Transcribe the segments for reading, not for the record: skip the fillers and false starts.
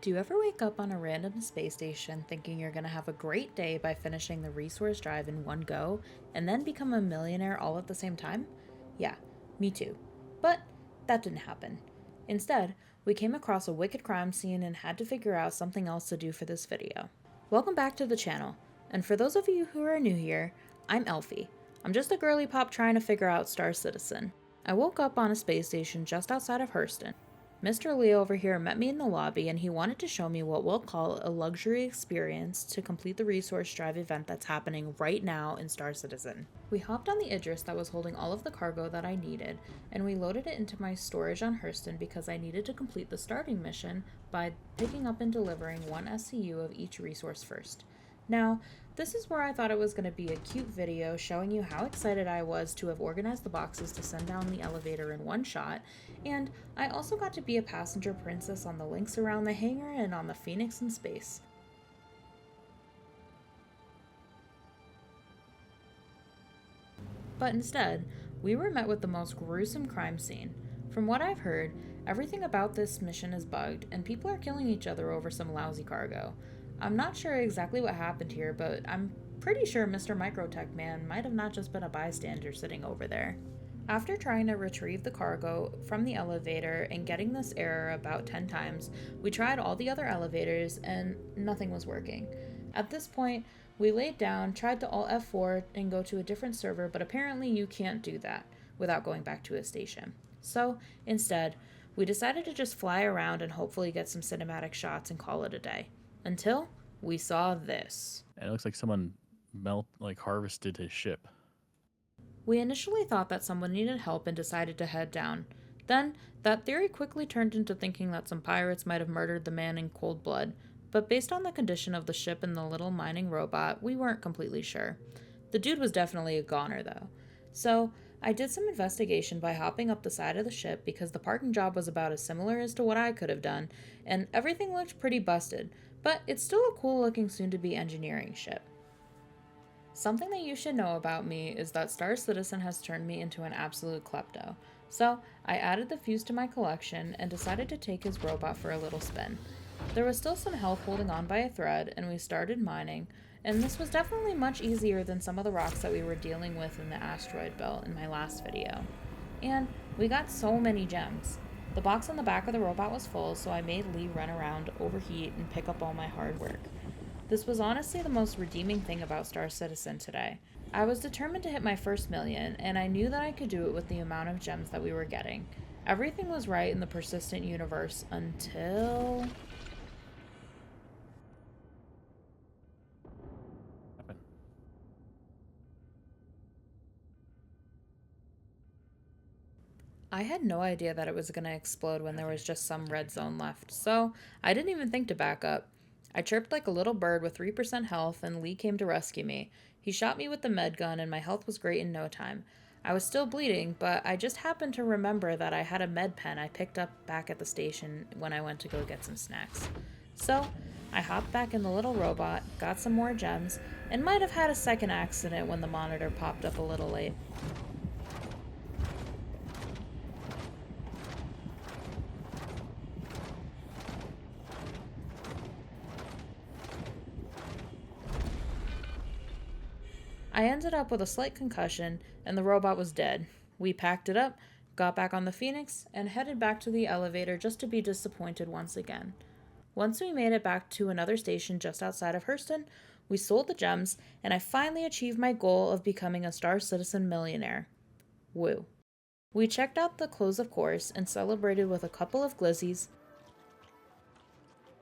Do you ever wake up on a random space station thinking you're gonna have a great day by finishing the resource drive in one go, and then become a millionaire all at the same time? Yeah, me too. But that didn't happen. Instead, we came across a wicked crime scene and had to figure out something else to do for this video. Welcome back to the channel, and for those of you who are new here, I'm Elfie. I'm just a girly pop trying to figure out Star Citizen. I woke up on a space station just outside of Hurston. Mr. Leo over here met me in the lobby and he wanted to show me what we'll call a luxury experience to complete the resource drive event that's happening right now in Star Citizen. We hopped on the Idris that was holding all of the cargo that I needed, and we loaded it into my storage on Hurston because I needed to complete the starting mission by picking up and delivering one SCU of each resource first. Now, this is where I thought it was going to be a cute video showing you how excited I was to have organized the boxes to send down the elevator in one shot, and I also got to be a passenger princess on the links around the hangar and on the Phoenix in space. But instead, we were met with the most gruesome crime scene. From what I've heard, everything about this mission is bugged, and people are killing each other over some lousy cargo. I'm not sure exactly what happened here, but I'm pretty sure Mr. Microtech Man might have not just been a bystander sitting over there. After trying to retrieve the cargo from the elevator and getting this error about 10 times, we tried all the other elevators and nothing was working. At this point, we laid down, tried to Alt F4 and go to a different server, but apparently you can't do that without going back to a station. So instead, we decided to just fly around and hopefully get some cinematic shots and call it a day. Until we saw this. And it looks like someone harvested his ship. We initially thought that someone needed help and decided to head down. Then, that theory quickly turned into thinking that some pirates might have murdered the man in cold blood, but based on the condition of the ship and the little mining robot, we weren't completely sure. The dude was definitely a goner, though. So, I did some investigation by hopping up the side of the ship because the parking job was about as similar as to what I could have done, and everything looked pretty busted, but it's still a cool looking soon-to-be engineering ship. Something that you should know about me is that Star Citizen has turned me into an absolute klepto, so I added the fuse to my collection and decided to take his robot for a little spin. There was still some health holding on by a thread, and we started mining, and this was definitely much easier than some of the rocks that we were dealing with in the asteroid belt in my last video. And we got so many gems. The box on the back of the robot was full, so I made Lee run around, overheat, and pick up all my hard work. This was honestly the most redeeming thing about Star Citizen today. I was determined to hit my first million, and I knew that I could do it with the amount of gems that we were getting. Everything was right in the persistent universe until... I had no idea that it was going to explode when there was just some red zone left, so I didn't even think to back up. I chirped like a little bird with 3% health, and Lee came to rescue me. He shot me with the med gun, and my health was great in no time. I was still bleeding, but I just happened to remember that I had a med pen I picked up back at the station when I went to go get some snacks. So, I hopped back in the little robot, got some more gems, and might have had a second accident when the monitor popped up a little late. I ended up with a slight concussion, and the robot was dead. We packed it up, got back on the Phoenix, and headed back to the elevator just to be disappointed once again. Once we made it back to another station just outside of Hurston, we sold the gems, and I finally achieved my goal of becoming a Star Citizen millionaire. Woo. We checked out the close of course and celebrated with a couple of glizzies,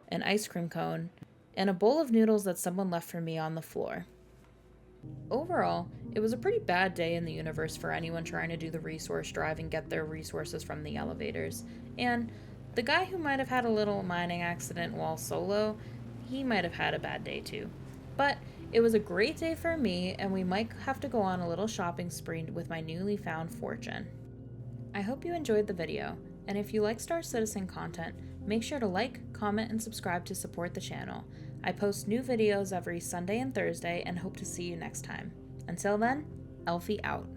an ice cream cone, and a bowl of noodles that someone left for me on the floor. Overall, it was a pretty bad day in the universe for anyone trying to do the resource drive and get their resources from the elevators, and the guy who might have had a little mining accident while solo, he might have had a bad day too. But it was a great day for me, and we might have to go on a little shopping spree with my newly found fortune. I hope you enjoyed the video, and if you like Star Citizen content, make sure to like, comment, and subscribe to support the channel. I post new videos every Sunday and Thursday and hope to see you next time. Until then, Elfie out.